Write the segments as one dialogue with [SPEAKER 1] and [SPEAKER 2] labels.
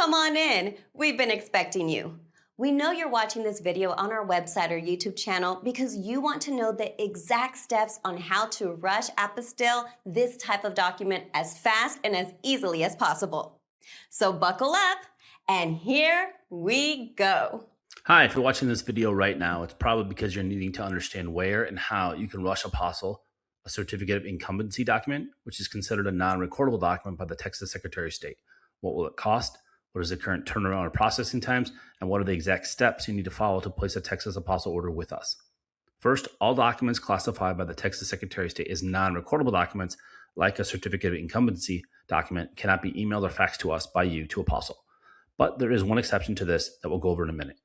[SPEAKER 1] Come on in. We've been expecting you. We know you're watching this video on our website or YouTube channel because you want to know the exact steps on how to rush apostille this type of document as fast and as easily as possible. So buckle up, and here we go.
[SPEAKER 2] Hi, if you're watching this video right now, it's probably because you're needing to understand where and how you can rush Apostille, a certificate of incumbency document, which is considered a non-recordable document by the Texas Secretary of State. What will it cost? What is the current turnaround or processing times? And what are the exact steps you need to follow to place a Texas Apostille order with us? First, all documents classified by the Texas Secretary of State as non-recordable documents, like a certificate of incumbency document, cannot be emailed or faxed to us by you to Apostille. But there is one exception to this that we'll go over in a minute.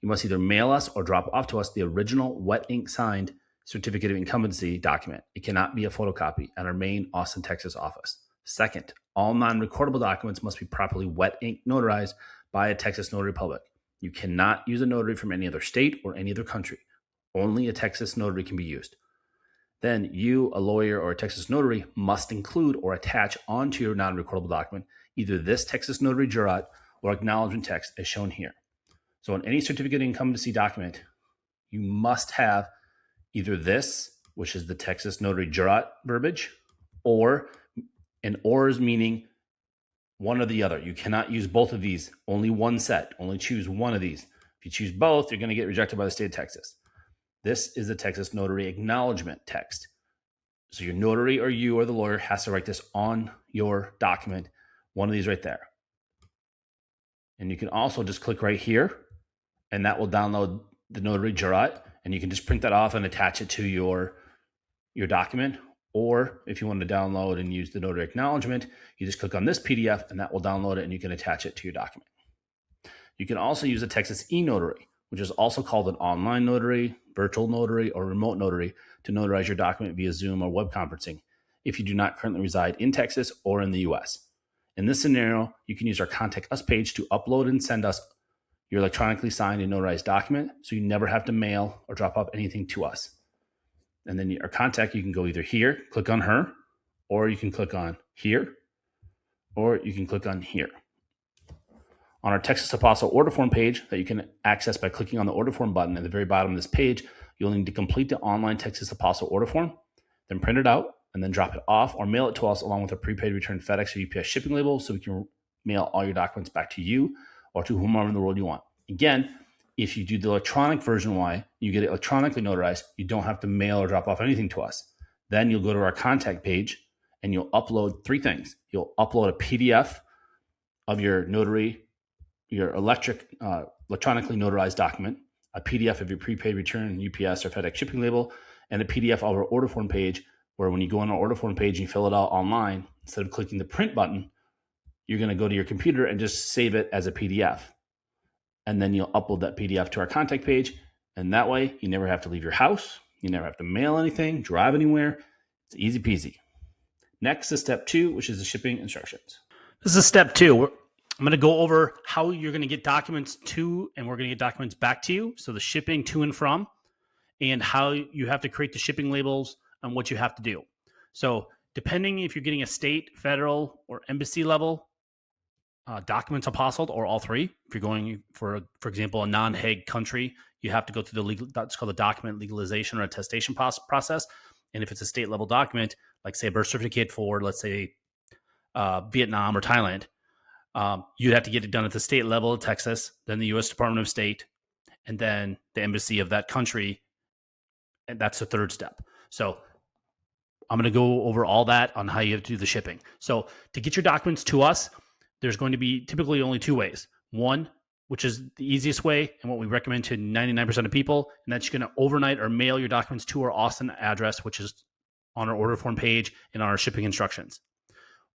[SPEAKER 2] You must either mail us or drop off to us the original wet ink signed certificate of incumbency document. It cannot be a photocopy at our main Austin, Texas office. Second, all non-recordable documents must be properly wet ink notarized by a Texas notary public. You cannot use a notary from any other state or any other country. Only a Texas notary can be used. Then you, a lawyer or a Texas notary, must include or attach onto your non-recordable document either this Texas notary jurat or acknowledgement text as shown here. So in any certificate of incumbency document, you must have either this, which is the Texas notary jurat verbiage, or an "ors" meaning one or the other. You cannot use both of these, only one set, only choose one of these. If you choose both, you're going to get rejected by the state of Texas. This is the Texas notary acknowledgement text. So your notary or you or the lawyer has to write this on your document, one of these right there. And you can also just click right here, and that will download the notary jurat, and you can just print that off and attach it to your document. Or if you want to download and use the notary acknowledgement, you just click on this PDF and that will download it and you can attach it to your document. You can also use a Texas e-notary, which is also called an online notary, virtual notary, or remote notary to notarize your document via Zoom or web conferencing if you do not currently reside in Texas or in the US. In this scenario, you can use our Contact Us page to upload and send us your electronically signed and notarized document, so you never have to mail or drop off anything to us. And then our contact, you can go either here, click on her, or you can click on here, or you can click on here. On our Texas Apostille order form page that you can access by clicking on the order form button at the very bottom of this page, you'll need to complete the online Texas Apostille order form, then print it out, and then drop it off or mail it to us along with a prepaid return FedEx or UPS shipping label so we can mail all your documents back to you or to whomever in the world you want. Again, if you do the electronic version you get it electronically notarized, you don't have to mail or drop off anything to us. Then you'll go to our contact page and you'll upload three things. You'll upload a PDF of your electronically notarized document, a PDF of your prepaid return, UPS or FedEx shipping label, and a PDF of our order form page, where when you go on our order form page and you fill it out online, instead of clicking the print button, you're going to go to your computer and just save it as a PDF. And then you'll upload that PDF to our contact page. And that way you never have to leave your house. You never have to mail anything, drive anywhere. It's easy peasy. Next is step 2, which is the shipping instructions. This is step 2. I'm going to go over how you're going to get documents to, and we're going to get documents back to you. So the shipping to and from, and how you have to create the shipping labels and what you have to do. So depending if you're getting a state, federal, or embassy level documents apostilled, or all three. If you're going for example, a non-Hague country, you have to go through the legal, that's called the document legalization or attestation process. And if it's a state level document, like say a birth certificate for, let's say, Vietnam or Thailand, you'd have to get it done at the state level of Texas, then the U.S. Department of State, and then the embassy of that country. And that's the third step. So I'm going to go over all that on how you have to do the shipping. So to get your documents to us, there's going to be typically only two ways. One, which is the easiest way and what we recommend to 99% of people, and that's you're going to overnight or mail your documents to our Austin address, which is on our order form page and on our shipping instructions.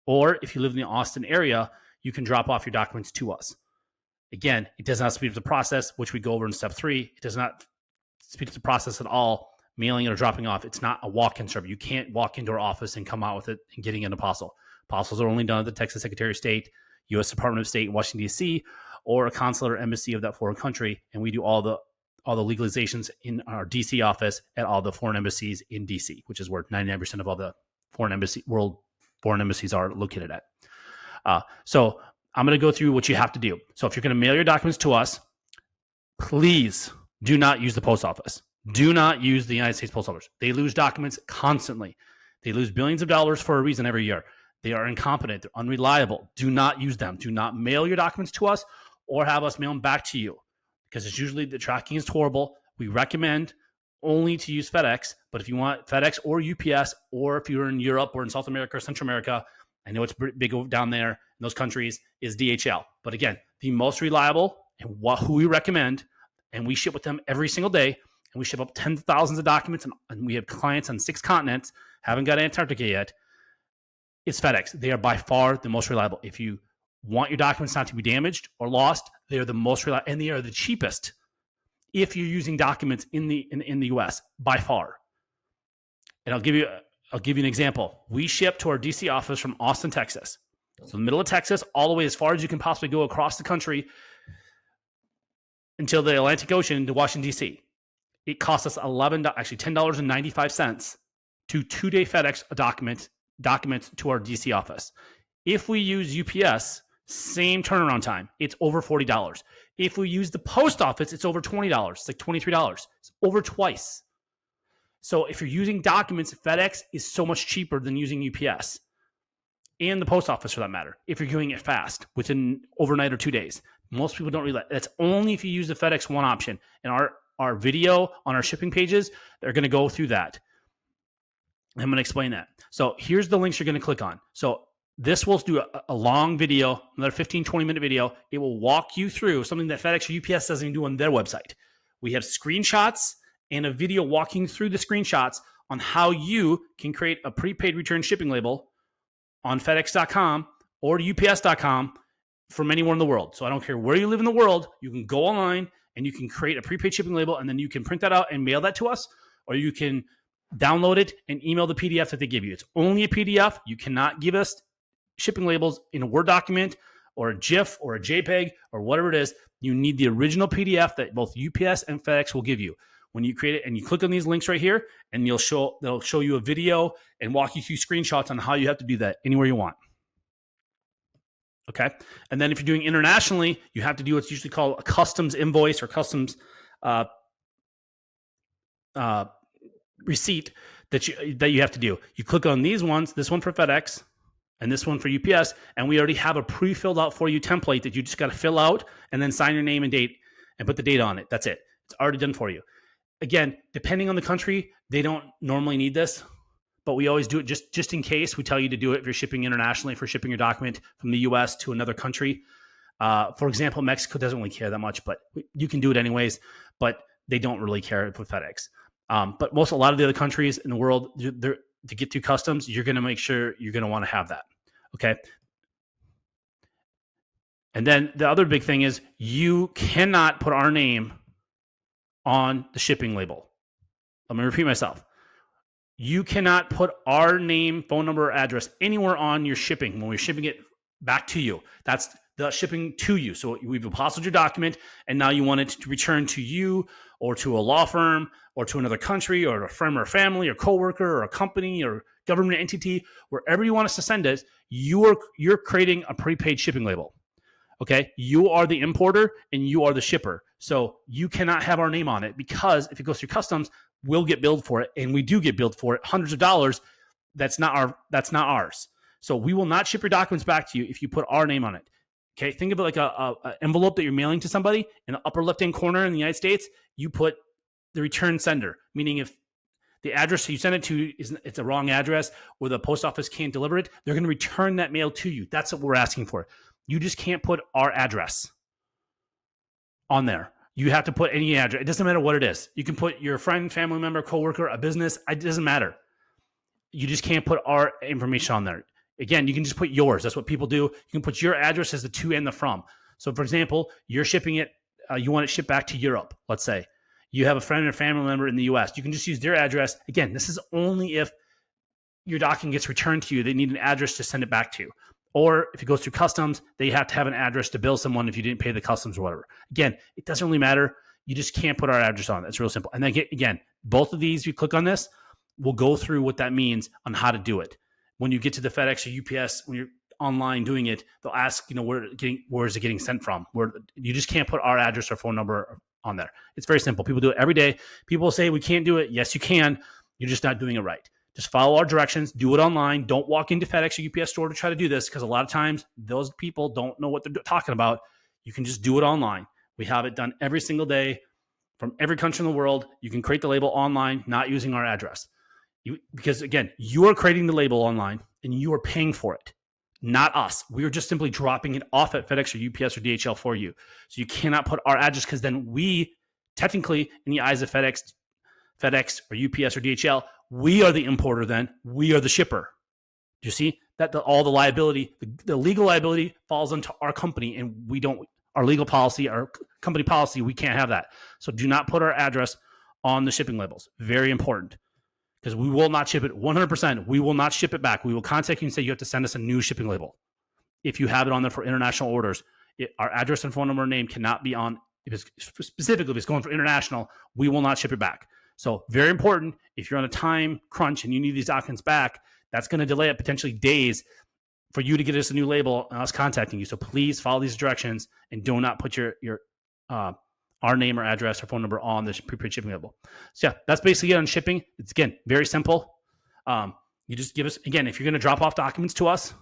[SPEAKER 2] Or if you live in the Austin area, you can drop off your documents to us. Again, it does not speed up the process, which we go over in step 3. It does not speed up the process at all, mailing it or dropping off. It's not a walk-in service. You can't walk into our office and come out with it and getting an apostille. Apostils are only done at the Texas Secretary of State, U.S. Department of State, Washington, D.C., or a consulate or embassy of that foreign country, and we do all the legalizations in our D.C. office at all the foreign embassies in D.C., which is where 99% of all the foreign embassies are located at. So I'm going to go through what you have to do. So if you're going to mail your documents to us, please do not use the post office. Do not use the United States Post Office. They lose documents constantly. They lose billions of dollars for a reason every year. They are incompetent. They're unreliable. Do not use them. Do not mail your documents to us or have us mail them back to you, because it's usually the tracking is horrible. We recommend only to use FedEx, but if you want FedEx or UPS, or if you're in Europe or in South America or Central America, I know it's big down there in those countries, is DHL. But again, the most reliable and who we recommend, and we ship with them every single day, and we ship up tens of thousands of documents, and we have clients on 6 continents, haven't got Antarctica yet, is FedEx. They are by far the most reliable. If you want your documents not to be damaged or lost, they are the most reliable, and they are the cheapest if you're using documents in the US by far. And I'll give you an example. We ship to our DC office from Austin, Texas. So the middle of Texas, all the way as far as you can possibly go across the country until the Atlantic Ocean to Washington, DC. It costs us $10.95 to 2-day FedEx documents to our DC office. If we use UPS, same turnaround time, it's over $40. If we use the post office, it's over $20. It's like $23. It's over twice. So if you're using documents, FedEx is so much cheaper than using UPS and the post office for that matter, if you're doing it fast within overnight or 2 days. Most people don't realize that's only if you use the FedEx One option. And our video on our shipping pages, they're going to go through that. I'm going to explain that. So here's the links you're going to click on. So this will do a long video, another 15, 20-minute video. It will walk you through something that FedEx or UPS doesn't even do on their website. We have screenshots and a video walking through the screenshots on how you can create a prepaid return shipping label on FedEx.com or UPS.com from anywhere in the world. So I don't care where you live in the world, you can go online and you can create a prepaid shipping label, and then you can print that out and mail that to us, or you can download it and email the PDF that they give you. It's only a PDF. You cannot give us shipping labels in a Word document or a GIF or a JPEG or whatever it is. You need the original PDF that both UPS and FedEx will give you. When you create it and you click on these links right here, and they'll show you a video and walk you through screenshots on how you have to do that anywhere you want. Okay. And then if you're doing internationally, you have to do what's usually called a customs invoice or customs receipt that you have to do. You click on these ones, this one for FedEx and this one for UPS, and we already have a pre-filled out for you template that you just got to fill out and then sign your name and date and put the date on it. That's it. It's already done for you. Again, depending on the country, they don't normally need this, but we always do it just in case. We tell you to do it if you're shipping internationally, for shipping your document from the US to another country. For example, Mexico doesn't really care that much, but you can do it anyways, but they don't really care with FedEx. But a lot of the other countries in the world, to get through customs, you're going to make sure you're going to want to have that. Okay. And then the other big thing is you cannot put our name on the shipping label. Let me repeat myself. You cannot put our name, phone number, or address anywhere on your shipping when we're shipping it back to you. That's the shipping to you. So we've apostilled your document, and now you want it to return to you or to a law firm or to another country or a friend or family or coworker or a company or government entity, wherever you want us to send it, you're creating a prepaid shipping label. Okay, you are the importer and you are the shipper. So you cannot have our name on it, because if it goes through customs, we'll get billed for it, and we do get billed for it, hundreds of dollars. That's not ours. So we will not ship your documents back to you if you put our name on it. Okay, think of it like a envelope that you're mailing to somebody. In the upper left-hand corner in the United States, you put the return sender, meaning if the address you send it to it's a wrong address or the post office can't deliver it, they're going to return that mail to you. That's what we're asking for. You just can't put our address on there. You have to put any address. It doesn't matter what it is. You can put your friend, family member, coworker, a business. It doesn't matter. You just can't put our information on there. Again, you can just put yours. That's what people do. You can put your address as the to and the from. So, for example, you're shipping it. You want it shipped back to Europe, let's say. You have a friend or family member in the U.S. You can just use their address. Again, this is only if your document gets returned to you. They need an address to send it back to. Or if it goes through customs, they have to have an address to bill someone if you didn't pay the customs or whatever. Again, it doesn't really matter. You just can't put our address on it. It's real simple. And then again, both of these, you click on this, we'll go through what that means on how to do it. When you get to the FedEx or UPS, when you're online doing it, they'll ask, where is it getting sent from? Where you just can't put our address or phone number on there. It's very simple. People do it every day. People say we can't do it. Yes, you can. You're just not doing it right. Just follow our directions. Do it online. Don't walk into FedEx or UPS store to try to do this, because a lot of times those people don't know what they're talking about. You can just do it online. We have it done every single day from every country in the world. You can create the label online, not using our address. Because again, you are creating the label online and you are paying for it, not us. We are just simply dropping it off at FedEx or UPS or DHL for you. So you cannot put our address, because then we technically, in the eyes of FedEx or UPS or DHL, we are the importer then. We are the shipper. Do you see that all the liability, the legal liability falls onto our company, and we don't, our legal policy, our company policy, we can't have that. So do not put our address on the shipping labels. Very important. Because we will not ship it 100%. We will not ship it back. We will contact you and say you have to send us a new shipping label. If you have it on there for international orders, our address and phone number and name cannot be on. Specifically, if it's going for international, we will not ship it back. So very important. If you're on a time crunch and you need these documents back, that's going to delay it potentially days for you to get us a new label and us contacting you. So please follow these directions and do not put our name or address or phone number on the prepaid shipping label. So yeah, that's basically it on shipping. It's, again, very simple. You just give us, again, if you're going to drop off documents to us,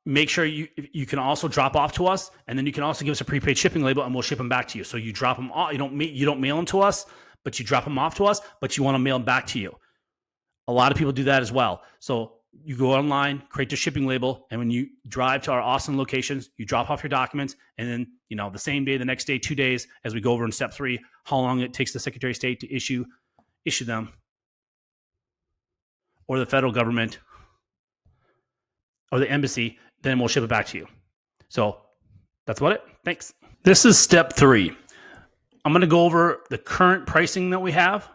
[SPEAKER 2] make sure you can also drop off to us, and then you can also give us a prepaid shipping label, and we'll ship them back to you. So you drop them off. You don't mail them to us, but you drop them off to us, but you want to mail them back to you. A lot of people do that as well. So you go online, create your shipping label, and when you drive to our Austin locations, you drop off your documents, and then, the same day, the next day, 2 days, as we go over in step 3, how long it takes the Secretary of State to issue them, or the federal government, or the embassy, then we'll ship it back to you. So that's about it. Thanks. This is step 3. I'm going to go over the current pricing that we have,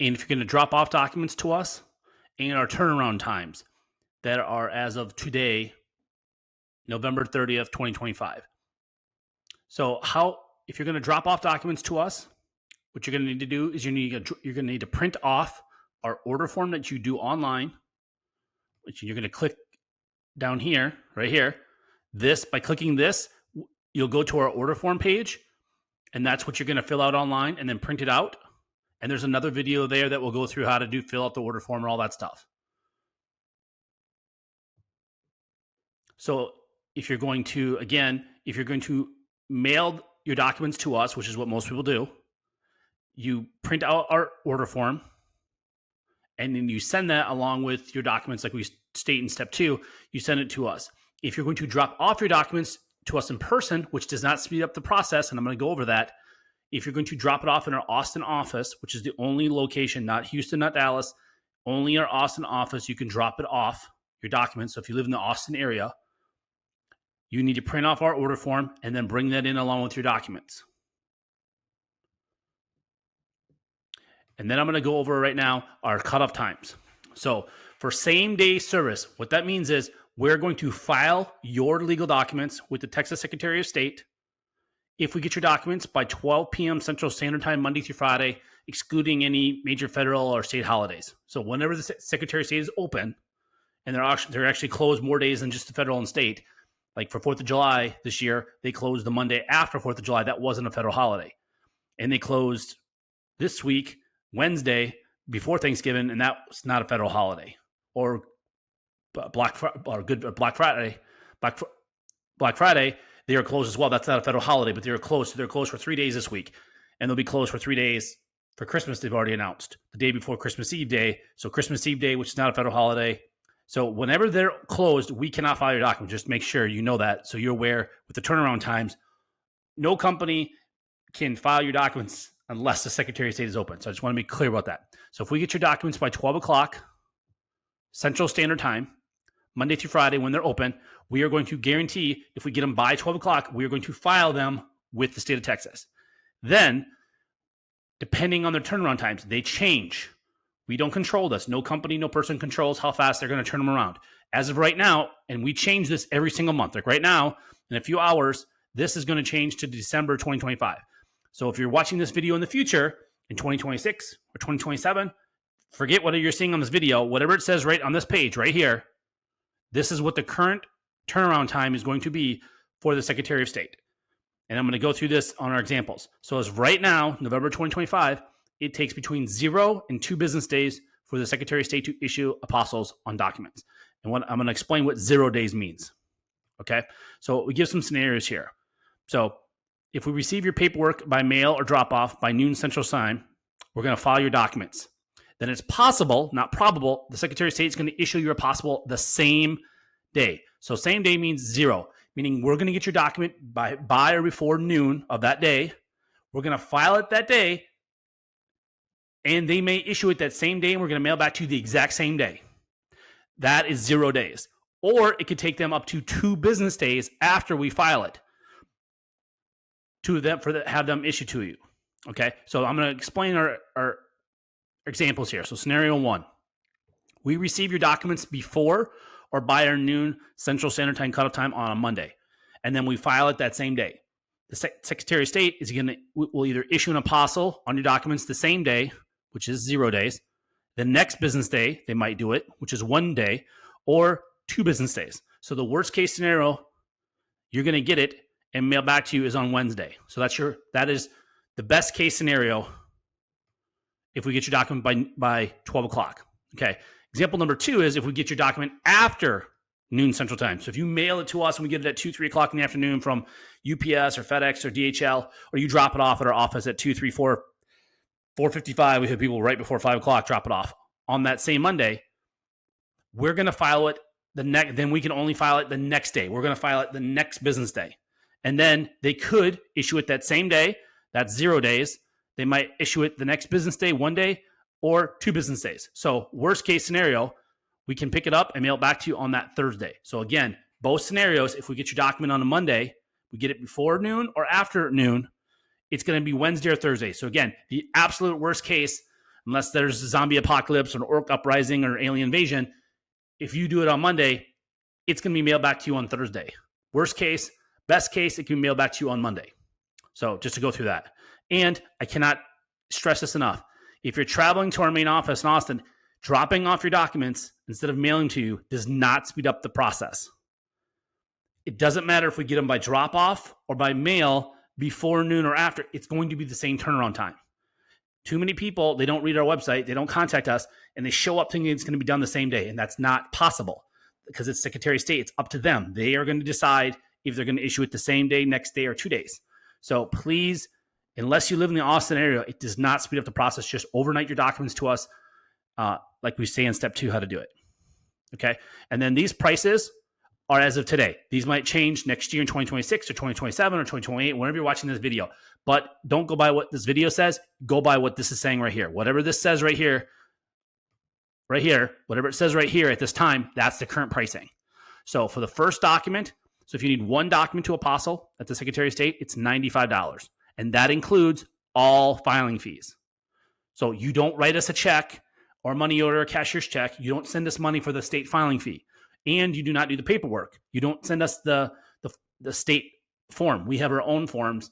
[SPEAKER 2] and if you're going to drop off documents to us, and our turnaround times that are as of today, November 30th, 2025. So if you're going to drop off documents to us, what you're going to need to do is you're going to need to print off our order form that you do online, which you're going to click down here, right here. By clicking this, you'll go to our order form page, and that's what you're going to fill out online and then print it out. And there's another video there that will go through how to fill out the order form and all that stuff. So if you're going to mail your documents to us, which is what most people do, you print out our order form, and then you send that along with your documents, like we state in step 2, you send it to us. If you're going to drop off your documents to us in person, which does not speed up the process, and I'm going to go over that, if you're going to drop it off in our Austin office, which is the only location, not Houston, not Dallas, only our Austin office, you can drop it off, your documents. So if you live in the Austin area, you need to print off our order form and then bring that in along with your documents. And then I'm going to go over right now our cutoff times. So for same day service, what that means is we're going to file your legal documents with the Texas Secretary of State if we get your documents by 12 p.m. Central Standard Time, Monday through Friday, excluding any major federal or state holidays. So whenever the Secretary of State is open, and they're actually closed more days than just the federal and state, like for 4th of July this year, they closed the Monday after 4th of July. That wasn't a federal holiday. And they closed this week, Wednesday, before Thanksgiving, and that was not a federal holiday. Or Black Friday, they are closed as well. That's not a federal holiday, but they're closed. So they're closed for 3 days this week, and they'll be closed for 3 days for Christmas. They've already announced the day before Christmas Eve Day. So Christmas Eve Day, which is not a federal holiday. So whenever they're closed, we cannot file your documents. Just make sure you know that, so you're aware with the turnaround times. No company can file your documents unless the Secretary of State is open. So I just want to be clear about that. So if we get your documents by 12 o'clock Central Standard Time, Monday through Friday when they're open, we are going to guarantee if we get them by 12 o'clock, we are going to file them with the state of Texas. Then, depending on their turnaround times, they change. We don't control this. No company, no person controls how fast they're going to turn them around. As of right now, and we change this every single month. Like right now, in a few hours, this is going to change to December 2025. So if you're watching this video in the future, in 2026 or 2027, forget what you're seeing on this video, whatever it says right on this page right here, this is what the current turnaround time is going to be for the Secretary of State. And I'm going to go through this on our examples. So as right now, November 2025, it takes between 0 and 2 business days for the Secretary of State to issue apostils on documents. And what I'm going to explain what 0 days means. Okay. So we give some scenarios here. So if we receive your paperwork by mail or drop off by noon Central Time, we're going to file your documents. Then it's possible, not probable, the Secretary of State is going to issue your apostille the same day. So same day means 0, meaning we're going to get your document by or before noon of that day. We're going to file it that day, and they may issue it that same day, and we're going to mail back to you the exact same day. That is 0 days. Or it could take them up to 2 business days after we file it to them have them issue to you. Okay, so I'm going to explain our examples here. So scenario 1, we receive your documents before or by our noon Central Standard Time cutoff time on a Monday, and then we file it that same day. The Secretary of State will either issue an apostille on your documents the same day, which is 0 days. The next business day, they might do it, which is 1 day, or 2 business days. So the worst case scenario, you're going to get it and mail back to you is on Wednesday. So that is the best case scenario if we get your document by 12 o'clock. Okay. Example number 2 is if we get your document after noon Central Time. So if you mail it to us and we get it at 2, 3 o'clock in the afternoon from UPS or FedEx or DHL, or you drop it off at our office at 2, 3, 4, 4:55, we have people right before 5 o'clock drop it off on that same Monday, we're going to file it then we can only file it the next day. We're going to file it the next business day. And then they could issue it that same day. That's 0 days. They might issue it the next business day, 1 day, or 2 business days. So worst case scenario, we can pick it up and mail it back to you on that Thursday. So again, both scenarios, if we get your document on a Monday, we get it before noon or after noon, it's going to be Wednesday or Thursday. So again, the absolute worst case, unless there's a zombie apocalypse or an orc uprising or alien invasion, if you do it on Monday, it's going to be mailed back to you on Thursday. Worst case, best case, it can be mailed back to you on Monday. So just to go through that. And I cannot stress this enough. If you're traveling to our main office in Austin, dropping off your documents instead of mailing to you does not speed up the process. It doesn't matter if we get them by drop off or by mail before noon or after. It's going to be the same turnaround time. Too many people, they don't read our website, they don't contact us, and they show up thinking it's going to be done the same day. And that's not possible because it's Secretary of State. It's up to them. They are going to decide if they're going to issue it the same day, next day, or 2 days. So please, unless you live in the Austin area, it does not speed up the process. Just overnight your documents to us, like we say in step 2, how to do it. Okay. And then these prices are as of today. These might change next year in 2026 or 2027 or 2028, whenever you're watching this video. But don't go by what this video says. Go by what this is saying right here. Whatever this says right here, whatever it says right here at this time, that's the current pricing. So for the first document, so if you need 1 document to apostille at the Secretary of State, it's $95. And that includes all filing fees. So you don't write us a check or money order, a cashier's check. You don't send us money for the state filing fee. And you do not do the paperwork. You don't send us the state form. We have our own forms,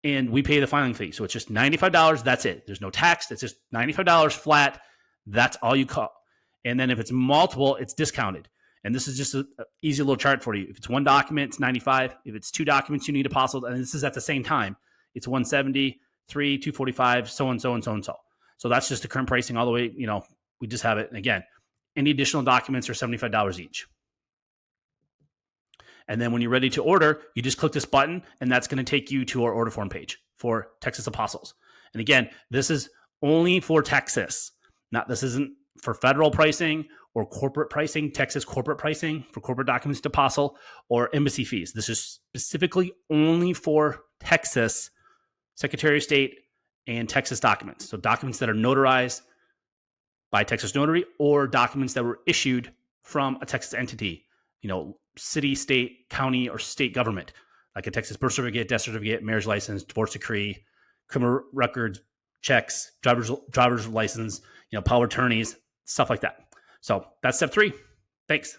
[SPEAKER 2] and we pay the filing fee. So it's just $95. That's it. There's no tax. It's just $95 flat. That's all you call. And then if it's multiple, it's discounted. And this is just an easy little chart for you. If it's 1 document, it's $95. If it's 2 documents, you need apostille, and this is at the same time, it's $170, 3, $245, so and so and so and so. So that's just the current pricing all the way. We just have it. And again, any additional documents are $75 each. And then when you're ready to order, you just click this button, and that's going to take you to our order form page for Texas Apostles. And again, this is only for Texas. This isn't for federal pricing or corporate pricing, Texas corporate pricing for corporate documents to apostille or embassy fees. This is specifically only for Texas Secretary of State and Texas documents. So documents that are notarized by Texas Notary or documents that were issued from a Texas entity, city, state, county, or state government, like a Texas birth certificate, death certificate, marriage license, divorce decree, criminal records, checks, driver's license, power of attorneys, stuff like that. So that's step 3. Thanks.